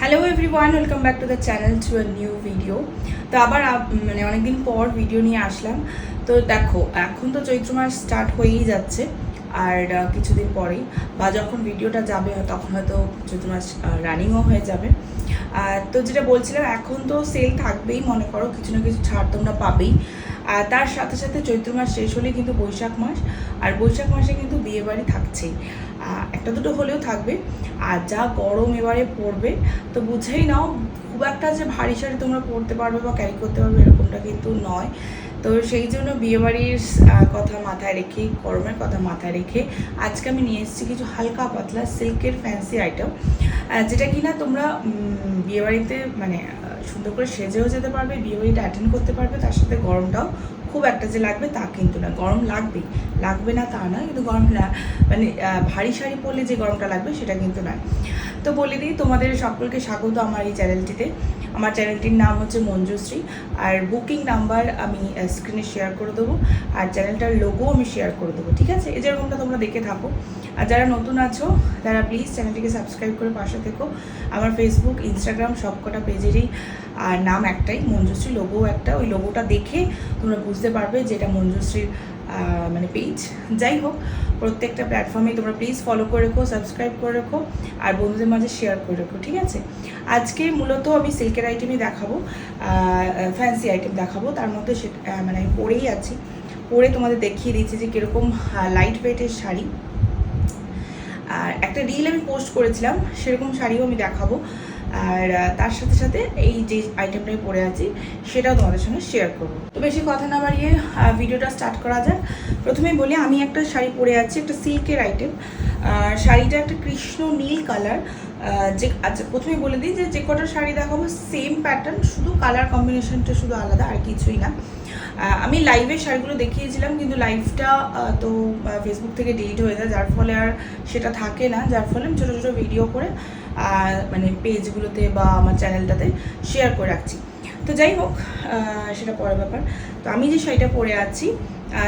Hello everyone, welcome back to the channel to a new video. তো আবার মানে অনেকদিন পর ভিডিও নিয়ে আসলাম। তো দেখো, এখন তো চৈত্র মাস স্টার্ট হয়েই যাচ্ছে, আর কিছুদিন পরেই বা যখন ভিডিওটা যাবে তখন হয়তো চৈত্র মাস রানিংও হয়ে যাবে। তো যেটা বলছিলাম, এখন তো সেল থাকবেই, মনে করো কিছু না কিছু ছাড় তোমরা পাবেই। আর তার সাথে সাথে চৈত্র মাস শেষ হলে কিন্তু বৈশাখ মাস, আর বৈশাখ মাসে কিন্তু বিয়েবাড়ি থাকছেই, একটা দুটো হলেও থাকবে। আর যা গরম এবারে পড়বে, তো বুঝেই নাও খুব একটা যে ভারী শাড়ি তোমরা পরতে পারবে বা ক্যারি করতে পারবে এরকমটা কিন্তু নয়। তো সেই জন্য বিয়েবাড়ির কথা মাথায় রেখে, গরমের কথা মাথায় রেখে আজকে আমি নিয়ে এসেছি কিছু হালকা পাতলা সিল্কের ফ্যান্সি আইটেম, যেটা কিনা তোমরা বিয়েবাড়িতে মানে সুন্দর করে সেজেও যেতে পারবে, বিয়েবাড়িটা অ্যাটেন্ড করতে পারবে, তার সাথে গরমটাও খুব একটা যে লাগবে তা কিন্তু না। গরম লাগবেই, লাগবে না তা নয়, কিন্তু গরম মানে ভারী শাড়ি পরলে যে গরমটা লাগবে সেটা কিন্তু নয়। তো বলে দিই, তোমাদের সকলকে স্বাগত আমার এই চ্যানেলটিতে। আমার চ্যানেলটির নাম হচ্ছে মঞ্জুশ্রী, আর বুকিং নাম্বার আমি স্ক্রিনে শেয়ার করে দেবো, আর চ্যানেলটার লোগো আমি শেয়ার করে দেবো, ঠিক আছে? এই যেরকমটা তোমরা দেখে থাকো। আর যারা নতুন আছো তারা প্লিজ চ্যানেলটিকে সাবস্ক্রাইব করে পাশে থেকো। আমার ফেসবুক, ইনস্টাগ্রাম সবকটা পেজেরই আর নাম একটাই, মঞ্জুশ্রী, লোগোও একটা। ওই লোগোটা দেখে তোমরা বুঝতে পারবে যে এটা মঞ্জুশ্রীর মানে পেজ। যাই হোক, প্রত্যেকটা প্ল্যাটফর্মে তোমরা প্লিজ ফলো করে রেখো, সাবস্ক্রাইব করে রেখো, আর বন্ধুদের মাঝে শেয়ার করে রেখো, ঠিক আছে? আজকে মূলত আমি সিল্কের আইটেমই দেখাবো, ফ্যান্সি আইটেম দেখাবো। তার মধ্যে সে মানে আমি পরেই আছি, পরে তোমাদের দেখিয়ে দিচ্ছি যে কীরকম লাইট ওয়েটের শাড়ি। আর একটা রিল আমি পোস্ট করেছিলাম, সেরকম শাড়িও আমি দেখাবো। আর তার সাথে সাথে এই যে আইটেমটাই পরে আছি সেটাও তোমাদের সঙ্গে শেয়ার করবো। তো বেশি কথা না বাড়িয়ে ভিডিওটা স্টার্ট করা যাক। প্রথমেই বলি, আমি একটা শাড়ি পরে আছি, একটা সিল্কের আইটেম। শাড়িটা একটা কৃষ্ণ নীল কালার। যে আচ্ছা, প্রথমেই বলে দিই যে কটা শাড়ি দেখাবো সেম প্যাটার্ন, শুধু কালার কম্বিনেশনটা শুধু আলাদা, আর কিছুই না। আমি লাইভে শাড়িগুলো দেখিয়েছিলাম, কিন্তু লাইভটা তো ফেসবুক থেকে ডিলিট হয়ে যায়, যার ফলে আর সেটা থাকে না, যার ফলে আমি ছোটো ছোটো ভিডিও করে মানে পেজগুলোতে বা আমার চ্যানেলটাতে শেয়ার করে রাখছি। তো যাই হোক, সেটা পরের ব্যাপার। তো আমি যে শাড়িটা পরে আছি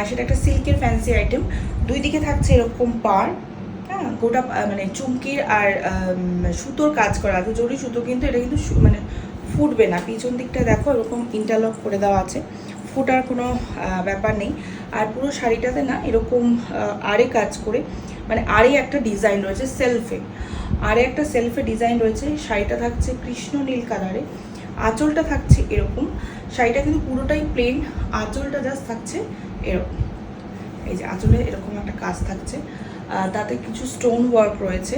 সেটা একটা সিল্কের ফ্যান্সি আইটেম। দুই দিকে থাকছে এরকম পাড়, হ্যাঁ, গোটা মানে চুমকির আর সুতোর কাজ করা আছে, জরি সুতো, কিন্তু এটা কিন্তু মানে ফুটবে না। পিছন দিকটা দেখো এরকম ইন্টারলক করে দেওয়া আছে, ফুটার কোনো ব্যাপার নেই। আর পুরো শাড়িটাতে না এরকম আরে কাজ করে, মানে আরে একটা ডিজাইন রয়েছে সেলফে, আরে একটা সেলফে ডিজাইন রয়েছে। শাড়িটা থাকছে কৃষ্ণ নীল কালারে, আঁচলটা থাকছে এরকম। শাড়িটা কিন্তু পুরোটাই প্লেন, আঁচলটা জাস্ট থাকছে এরকম। এই যে আঁচলে এরকম একটা কাজ থাকছে, তাতে কিছু স্টোন ওয়ার্ক রয়েছে,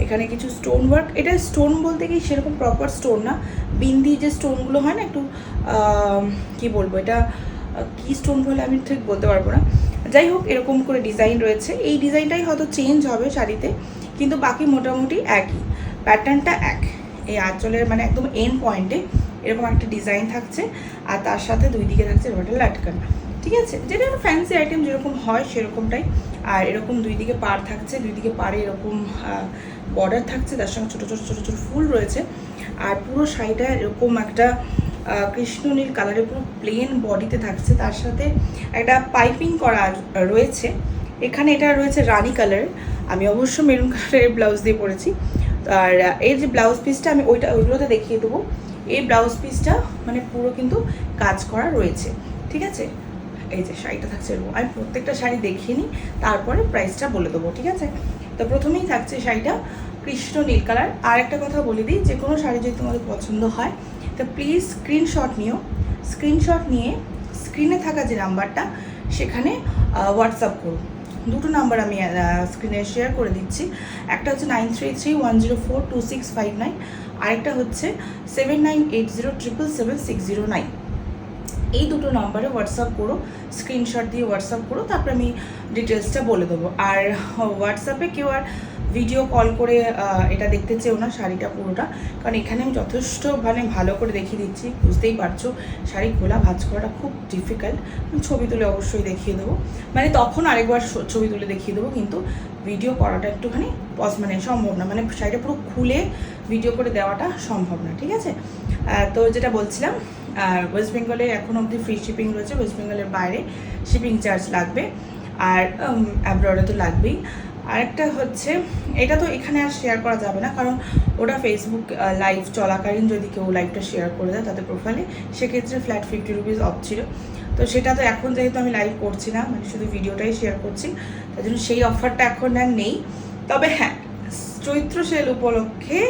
এখানে কিছু স্টোন ওয়ার্ক। এটা স্টোন বলতে কি সেরকম প্রপার স্টোন না, বিন্দি যে স্টোনগুলো হয় না একটু, কি বলবো, এটা কি স্টোন বলে আমি ঠিক বলতে পারবো না। যাই হোক, এরকম করে ডিজাইন রয়েছে। এই ডিজাইনটাই হয়তো চেঞ্জ হবে শাড়িতে, কিন্তু বাকি মোটামুটি একই, প্যাটার্নটা এক। এই আঁচলের মানে একদম এন্ড পয়েন্টে এরকম একটা ডিজাইন থাকছে, আর তার সাথে দুই দিকে থাকছে এরকম একটা লাটকান, ঠিক আছে? যেটা ফ্যান্সি আইটেম যেরকম হয় সেরকমটাই। আর এরকম দুই দিকে পাড় থাকছে, দুই দিকে পাড়ে এরকম বর্ডার থাকছে, তার সঙ্গে ছোটো ছোটো ছোটো ছোটো ফুল রয়েছে। আর পুরো শাড়িটা এরকম একটা কৃষ্ণ নীল কালারের পুরো প্লেন বডিতে থাকছে, তার সাথে একটা পাইপিং করা রয়েছে এখানে। এটা রয়েছে রানি কালারের, আমি অবশ্য মেরুন কালারের ব্লাউজ দিয়ে পরেছি। আর এর যে ব্লাউজ পিসটা আমি ওইগুলোতে দেখিয়ে দেবো। এই ব্লাউজ পিসটা মানে পুরো কিন্তু কাজ করা রয়েছে, ঠিক আছে? এই যে শাড়িটা থাকছে এরকম। আমি প্রত্যেকটা শাড়ি দেখিয়ে নিই, তারপরে প্রাইসটা বলে দেবো, ঠিক আছে? তো প্রথমেই থাকছে শাড়িটা কৃষ্ণ নীল কালার। আর একটা কথা বলে দিই, যে কোনো শাড়ি যদি তোমাদের পছন্দ হয় তো প্লিজ স্ক্রিনশট নিও। স্ক্রিনশট নিয়ে স্ক্রিনে থাকা যে নাম্বারটা সেখানে হোয়াটসঅ্যাপ করো। দুটো নাম্বার আমি স্ক্রিনে শেয়ার করে দিচ্ছি। একটা হচ্ছে 9331042659, আরেকটা হচ্ছে 7980777609। এই দুটো নাম্বারে হোয়াটসঅ্যাপ করো, স্ক্রিনশট দিয়ে হোয়াটসঅ্যাপ করো, তারপরে আমি ডিটেলসটা বলে দেবো। আর হোয়াটসঅ্যাপে কেউ আর ভিডিও কল করে এটা দেখতে চেও না, শাড়িটা পুরোটা, কারণ এখানে আমি যথেষ্ট মানে ভালো করে দেখিয়ে দিচ্ছি, বুঝতেই পারছো শাড়ি খোলা ভাঁজ করাটা খুব ডিফিকাল্ট। ছবি তুলে অবশ্যই দেখিয়ে দেবো, মানে তখন আরেকবার ছবি তুলে দেখিয়ে দেবো, কিন্তু ভিডিও করাটা একটুখানি মানে সম্ভব না, মানে শাড়িটা পুরো খুলে ভিডিও করে দেওয়াটা সম্ভব না, ঠিক আছে? তো যেটা বলছিলাম, আর ওয়েস্ট বেঙ্গলে এখন অবধি ফ্রি শিপিং রয়েছে, ওয়েস্ট বেঙ্গলের বাইরে শিপিং চার্জ লাগবে, আর অ্যাব্রডে তো লাগবেই। আরেকটা হচ্ছে, এটা তো এখানে আর শেয়ার করা যাবে না, কারণ ওটা ফেসবুক লাইভ চলাকালীন যদি কেউ লাইভটা শেয়ার করে দেয় তাদের প্রোফাইলে, সেক্ষেত্রে ফ্ল্যাট 50 রুপিস অফ ছিল। তো সেটা তো এখন যেহেতু আমি লাইভ করছি না, মানে শুধু ভিডিওটাই শেয়ার করছি, তাই জন্য সেই অফারটা এখন আর নেই। তবে হ্যাঁ, চৈত্র সেল উপলক্ষে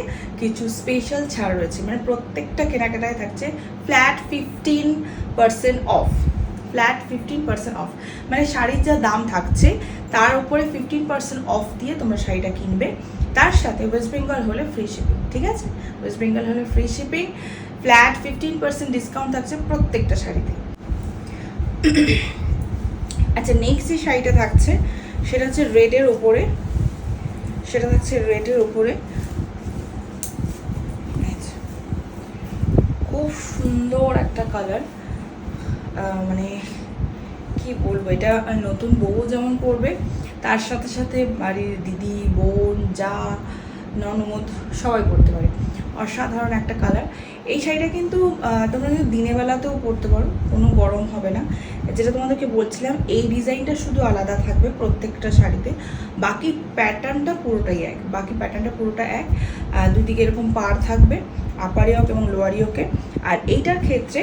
কিছু স্পেশাল ছাড় রয়েছে, মানে প্রত্যেকটা কেনাকাটায় থাকছে ফ্ল্যাট 15% অফ। ফ্ল্যাট 15% অফ, মানে শাড়ির যা দাম থাকছে তার উপরে 15% অফ দিয়ে তোমরা শাড়িটা কিনবে। তার সাথে ওয়েস্ট বেঙ্গল হলে ফ্রি শিপিং, ঠিক আছে? ওয়েস্ট বেঙ্গল হলে ফ্রি শিপিং, ফ্ল্যাট 15% ডিসকাউন্ট থাকছে প্রত্যেকটা শাড়িতে। আচ্ছা, নেক্সট যে শাড়িটা থাকছে সেটা হচ্ছে রেডের উপরে, সেটা থাকছে রেডের উপরে। খুব সুন্দর একটা কালার, মানে কি বলবো, এটা নতুন বউ যেমন পরবে, তার সাথে সাথে বাড়ির দিদি, বোন, যা, ননদ সবাই পরতে পারে। অসাধারণ একটা কালার। এই শাড়িটা কিন্তু তোমরা কিন্তু দিনের বেলাতেও পরতে পারো, কোনো গরম হবে না। যেটা তোমাদেরকে বলছিলাম, এই ডিজাইনটা শুধু আলাদা থাকবে প্রত্যেকটা শাড়িতে, বাকি প্যাটার্নটা পুরোটাই এক, বাকি প্যাটার্নটা পুরোটা এক। দুদিকে এরকম পার থাকবে, আপার ইয়ক এবং লোয়ার ইয়কে। আর এইটার ক্ষেত্রে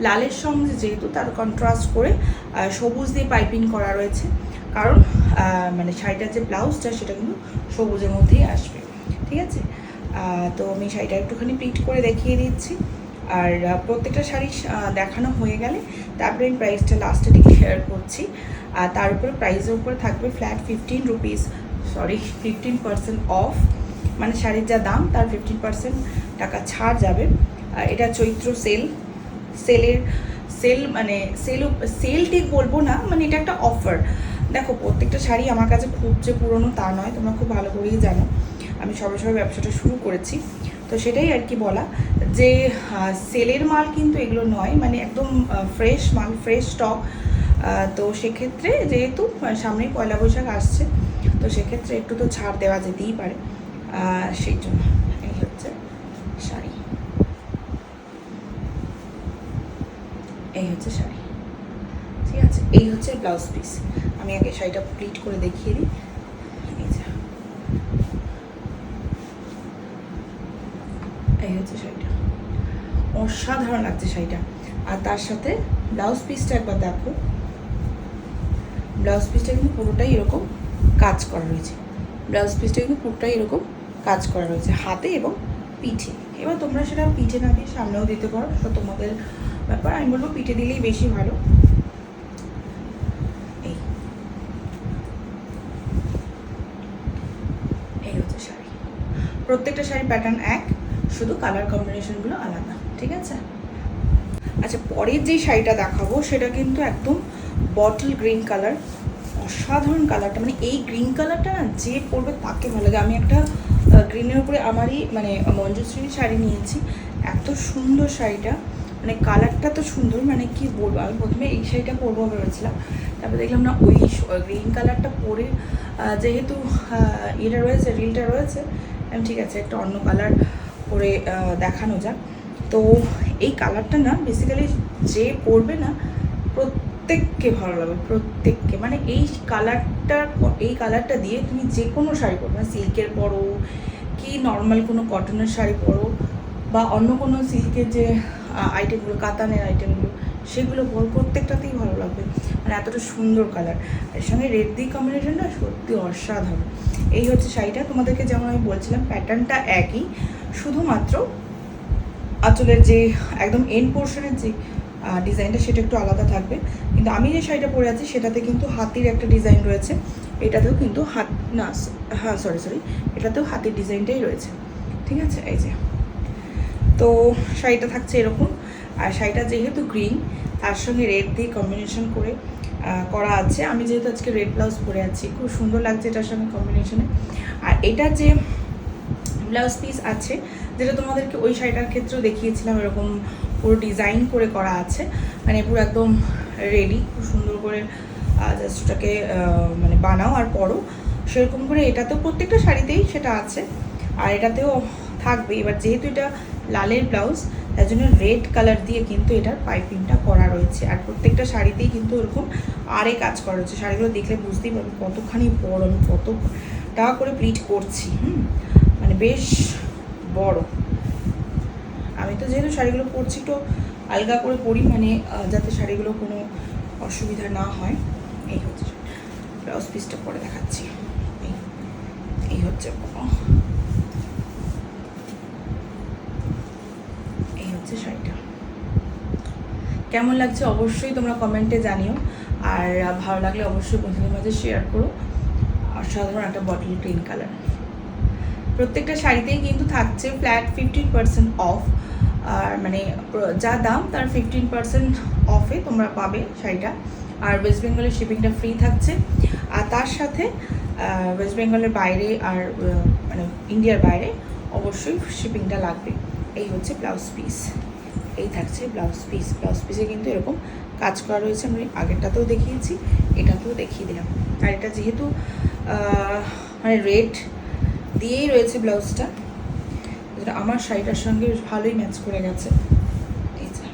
লালের সঙ্গে যেহেতু তার কন্ট্রাস্ট করে সবুজ দিয়ে পাইপিং করা রয়েছে, কারণ মানে শাড়িটার যে ব্লাউজটা সেটা কিন্তু সবুজের মধ্যেই আসবে, ঠিক আছে? তো আমি শাড়িটা একটুখানি প্রিন্ট করে দেখিয়ে দিচ্ছি। আর প্রত্যেকটা শাড়ি দেখানো হয়ে গেলে তারপরে আমি প্রাইসটা লাস্টে ডিক্লেয়ার করছি। আর তার উপরে প্রাইসের উপরে থাকবে ফ্ল্যাট 15% অফ, মানে শাড়ির যা দাম তার 15% টাকা ছাড় যাবে। এটা চৈত্র সেল মানে সেল ঠিক বলবো না, মানে এটা একটা অফার। দেখো, প্রত্যেকটা শাড়ি আমার কাছে খুব যে পুরনো তা নয়, তোমরা খুব ভালো করেই জানো আমি সবে সবে ব্যবসাটা শুরু করেছি। তো সেটাই আর কি বলা, যে সেলের মাল কিন্তু এগুলো নয়, মানে একদম ফ্রেশ মাল, ফ্রেশ স্টক। তো সেক্ষেত্রে যেহেতু সামনে পয়লা বৈশাখ আসছে, তো সেক্ষেত্রে একটু তো ছাড় দেওয়া যেতেই পারে, সেই জন্য। এই হচ্ছে শাড়ি, এই হচ্ছে শাড়ি, ঠিক আছে? এই হচ্ছে ব্লাউজ পিস। আমি আগে শাড়িটা প্লিট করে দেখিয়ে দিই। এই হচ্ছে শাড়িটা, অসাধারণ লাগছে শাড়িটা। আর তার সাথে ব্লাউজ পিসটা একবার দেখো, ব্লাউজ পিসটা কিন্তু পুরোটাই এরকম কাজ করা রয়েছে, ব্লাউজ পিসটা কিন্তু পুরোটাই এরকম কাজ করা রয়েছে হাতে এবং পিঠে। এবার তোমরা সেটা পিঠে না দিয়ে সামনেও দিতে পারো, সেটা তোমাদের ব্যাপার। আমি বলবো পিঠে দিলেই বেশি ভালো। এই হচ্ছে শাড়ি, প্রত্যেকটা শাড়ির প্যাটার্ন এক, শুধু কালার কম্বিনেশনগুলো আলাদা, ঠিক আছে? আচ্ছা, পরের যেই শাড়িটা দেখাবো সেটা কিন্তু একদম বটল গ্রিন কালার। অসাধারণ কালারটা, মানে এই গ্রিন কালারটা না যে পরবে তাকে ভালো লাগে। আমি একটা গ্রিনের উপরে আমারই মানে মঞ্জুশ্রীর শাড়ি নিয়েছি, এত সুন্দর শাড়িটা, মানে কালারটা তো সুন্দর, মানে কি বলবো। আমি প্রথমে এই শাড়িটা পরবো ভেবেছিলাম, তারপর দেখলাম না, ওই গ্রিন কালারটা পরে যেহেতু এটা রয়েছে, রিলটা রয়েছে, আমি ঠিক আছে একটা অন্য কালার পরে দেখানো যাক। তো এই কালারটা না বেসিক্যালি যে পরবে না প্রত্যেককে ভালো লাগবে, প্রত্যেককে। মানে এই কালারটা দিয়ে তুমি যে কোনো শাড়ি পরো, মানে সিল্কের পরো কি নর্মাল কোনো কটনের শাড়ি পরো, বা অন্য কোনো সিল্কের যে আইটেমগুলো, কাতানের আইটেমগুলো, সেগুলো পরো, প্রত্যেকটাতেই ভালো লাগবে। মানে এতটা সুন্দর কালার, এর সঙ্গে রেড দিয়ে কম্বিনেশনটা সত্যি অসাধারণ। এই হচ্ছে শাড়িটা। তোমাদেরকে যেমন আমি বলছিলাম প্যাটার্নটা একই, শুধুমাত্র আঁচলের যে একদম এন্ড পোর্শনের যে ডিজাইনটা সেটা একটু আলাদা থাকবে। কিন্তু আমি যে শাড়িটা পরে আছি সেটাতে কিন্তু হাতির একটা ডিজাইন রয়েছে, এটাতেও কিন্তু এটাতেও হাতির ডিজাইনটাই রয়েছে, ঠিক আছে? এই যে, তো শাড়িটা থাকছে এরকম। আর শাড়িটা যেহেতু গ্রিন, তার সঙ্গে রেড দিয়ে কম্বিনেশন করে করা আছে। আমি যেহেতু আজকে রেড ব্লাউজ পরে আছি, খুব সুন্দর লাগছে এটার সঙ্গে কম্বিনেশনে। আর এটা যে ব্লাউজ পিস আছে, যেটা তোমাদেরকে ওই শাড়িটার ক্ষেত্রেও দেখিয়েছিলাম, এরকম পুরো ডিজাইন করে করা আছে, মানে পুরো একদম রেডি, খুব সুন্দর করে জাস্ট ওটাকে মানে বানাও আর পরো, সেরকম করে এটাতেও প্রত্যেকটা শাড়িতেই সেটা আছে, আর এটাতেও থাকবে। এবার যেহেতু এটা লালের ব্লাউজ, তার জন্য রেড কালার দিয়ে কিন্তু এটার পাইপিংটা করা রয়েছে। আর প্রত্যেকটা শাড়িতেই কিন্তু এরকম আরে কাজ করা রয়েছে। শাড়িগুলো দেখলে বুঝতেই পারবে কতখানি বড়, আমি কত মোটা করে প্লিট করছি, মানে বেশ বড়। আমি তো যেহেতু শাড়িগুলো পরছি একটু আলগা করে পরি, মানে যাতে শাড়িগুলো কোনো অসুবিধা না হয়। এই হচ্ছে ব্লাউজ পিসটা পরে দেখাচ্ছি। এই হচ্ছে শাড়িটা। কেমন লাগছে অবশ্যই তোমরা কমেন্টে জানিও, আর ভালো লাগলে অবশ্যই বন্ধুদের মাঝে শেয়ার করো। আর সাধারণ একটা বটল গ্রিন কালার। প্রত্যেকটা শাড়িতেই কিন্তু থাকছে ফ্ল্যাট 15% অফ, আর মানে যা দাম তার 15% অফে তোমরা পাবে শাড়িটা। আর ওয়েস্ট বেঙ্গলের শিপিংটা ফ্রি থাকছে, আর তার সাথে ওয়েস্ট বেঙ্গলের বাইরে আর মানে ইন্ডিয়ার বাইরে অবশ্যই শিপিংটা লাগবে। এই হচ্ছে ব্লাউজ পিস, এই থাকছে ব্লাউজ পিস। ব্লাউজ পিসে কিন্তু এরকম কাজ করা রয়েছে, আমি আগেরটাতেও দেখিয়েছি, এটাতেও দেখিয়ে দিলাম। আর এটা যেহেতু মানে রেড দিয়েই রয়েছে ব্লাউজটা, যেটা আমার শাড়িটার সঙ্গে বেশ ভালোই ম্যাচ করে গেছে। এই যে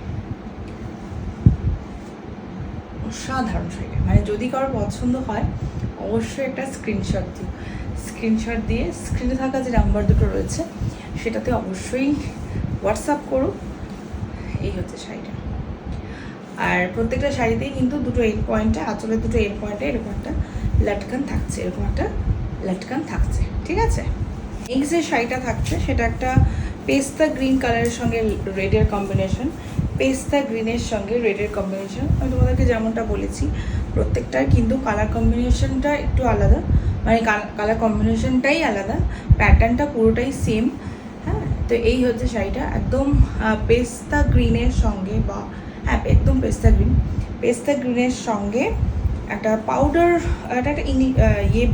অসাধারণ শাড়িটা, মানে যদি কারোর পছন্দ হয় অবশ্যই একটা স্ক্রিনশট দিও। স্ক্রিনশট দিয়ে স্ক্রিনে থাকা যে নাম্বার দুটো রয়েছে সেটাতে অবশ্যই হোয়াটসঅ্যাপ করো। এই হচ্ছে শাড়িটা। আর প্রত্যেকটা শাড়িতেই কিন্তু দুটো এন্ড পয়েন্টে, আঁচলের দুটো এন্ড পয়েন্টে এরকম একটা লাটকান থাকছে, এরকম একটা লাটকান থাকছে, ঠিক আছে। নেক্সট যে শাড়িটা থাকছে সেটা একটা পেস্তা গ্রিন কালারের সঙ্গে রেডের কম্বিনেশন। পেস্তা গ্রিনের সঙ্গে রেডের কম্বিনেশন, আমি তোমাদেরকে যেমনটা বলেছি প্রত্যেকটার কিন্তু কালার কম্বিনেশনটা একটু আলাদা, মানে কালার কম্বিনেশনটাই আলাদা, প্যাটার্নটা পুরোটাই সেম। হ্যাঁ, তো এই হচ্ছে শাড়িটা, একদম পেস্তা গ্রিনের সঙ্গে, বা হ্যাঁ একদম পেস্তা গ্রিনের সঙ্গে একটা পাউডার, একটা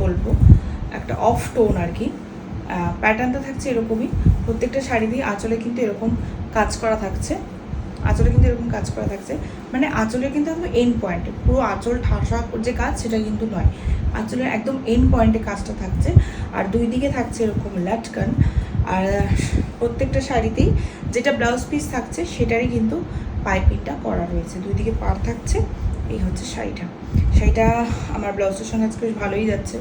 বলবো একটা অফ টোন আর কি। প্যাটার্নটা থাকছে এরকমই, প্রত্যেকটা শাড়ি দিয়ে আঁচলে কিন্তু এরকম কাজ করা থাকছে, মানে আঁচলের কিন্তু একদম এন্ড পয়েন্টে, পুরো আঁচল ঠাসা যে কাজ সেটা কিন্তু নয়, আঁচলের একদম এন্ড পয়েন্টে কাজটা থাকছে। আর দুই দিকে থাকছে এরকম লাটকান। আর প্রত্যেকটা শাড়িতেই যেটা ব্লাউজ পিস থাকছে সেটারই কিন্তু পাইপিংটা করা রয়েছে, দুই দিকে পার থাকছে। এই হচ্ছে শাড়িটা। আমার ব্লাউজটার সঙ্গে আজকে বেশ ভালোই যাচ্ছে,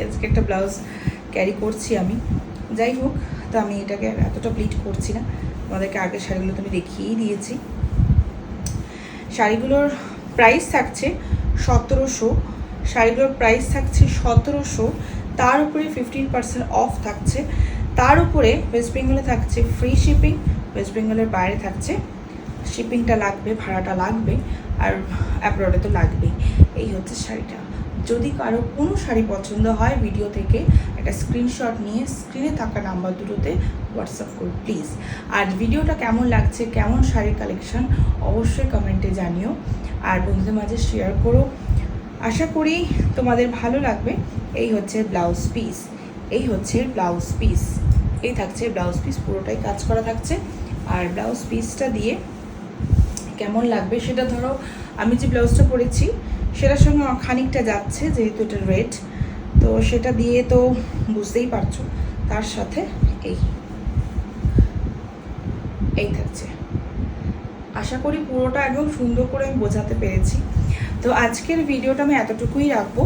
আজকে একটা ব্লাউজ ক্যারি করছি আমি। যাই হোক, তো আমি এটাকে এতটা প্লিট করছি না, তোমাদেরকে আগের শাড়িগুলো তো আমি দেখিয়েই দিয়েছি। শাড়িগুলোর প্রাইস থাকছে 1700, তার উপরে 15% অফ থাকছে, তার উপরে ওয়েস্ট বেঙ্গলে থাকছে ফ্রি শিপিং, ওয়েস্ট বেঙ্গলের বাইরে থাকছে শিপিংটা লাগবে, ভাড়াটা লাগবে, আর অ্যাব্রডে তো লাগবেই। এই হচ্ছে শাড়িটা। যদি কারো কোনো শাড়ি পছন্দ হয় ভিডিও থেকে একটা স্ক্রিনশট নিয়ে স্ক্রিনে থাকা নাম্বার দুটোতে হোয়াটসঅ্যাপ করো প্লিজ। আর ভিডিওটা কেমন লাগছে, কেমন শাড়ির কালেকশন অবশ্যই কমেন্টে জানিও, আর বন্ধুদের মাঝে শেয়ার করো। আশা করি তোমাদের ভালো লাগবে। এই হচ্ছে ব্লাউজ পিস, এই থাকছে ব্লাউজ পিস, পুরোটাই কাজ করা থাকছে। আর ব্লাউজ পিসটা দিয়ে কেমন লাগবে সেটা ধরো, আমি যে ব্লাউজটা পরেছি সেটার সঙ্গে খানিকটা যাচ্ছে, যেহেতু এটা রেড, তো সেটা দিয়ে তো বুঝতেই পারছো। তার সাথে এই থাকছে। আশা করি পুরোটা একদম সুন্দর করে আমি বোঝাতে পেরেছি। তো আজকের ভিডিওটা আমি এতটুকুই রাখবো।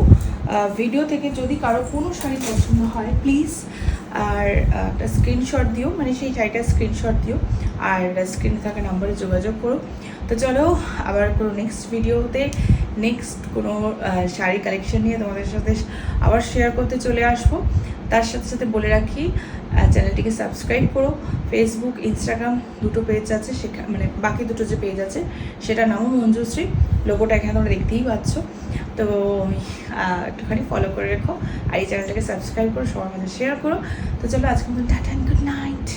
ভিডিও থেকে যদি কারো কোনো শাড়ি পছন্দ হয় প্লিজ আর একটা স্ক্রিনশট দিও, মানে সেই শাড়িটার স্ক্রিনশট দিও, আর স্ক্রিনে থাকা নাম্বারে যোগাযোগ করো। তো চলো আবার কোনো নেক্সট ভিডিওতে নেক্সট কোনো শাড়ি কালেকশন নিয়ে তোমাদের সাথে আবার শেয়ার করতে চলে আসবো। তার সাথে সাথে বলে রাখি চ্যানেলটিকে সাবস্ক্রাইব করো। ফেসবুক, ইনস্টাগ্রাম দুটো পেজ আছে, সেখানে মানে বাকি দুটো যে পেজ আছে সেটা নামও মঞ্জুশ্রী, লোগোটা এখানে তোমরা দেখতেই পাচ্ছ। তো একটুখানি ফলো করে রেখো, আর এই চ্যানেলটাকে সাবস্ক্রাইব করো, সবার মধ্যে শেয়ার করো। তো চলো আজকের মতো টাটা এন্ড গুড নাইট।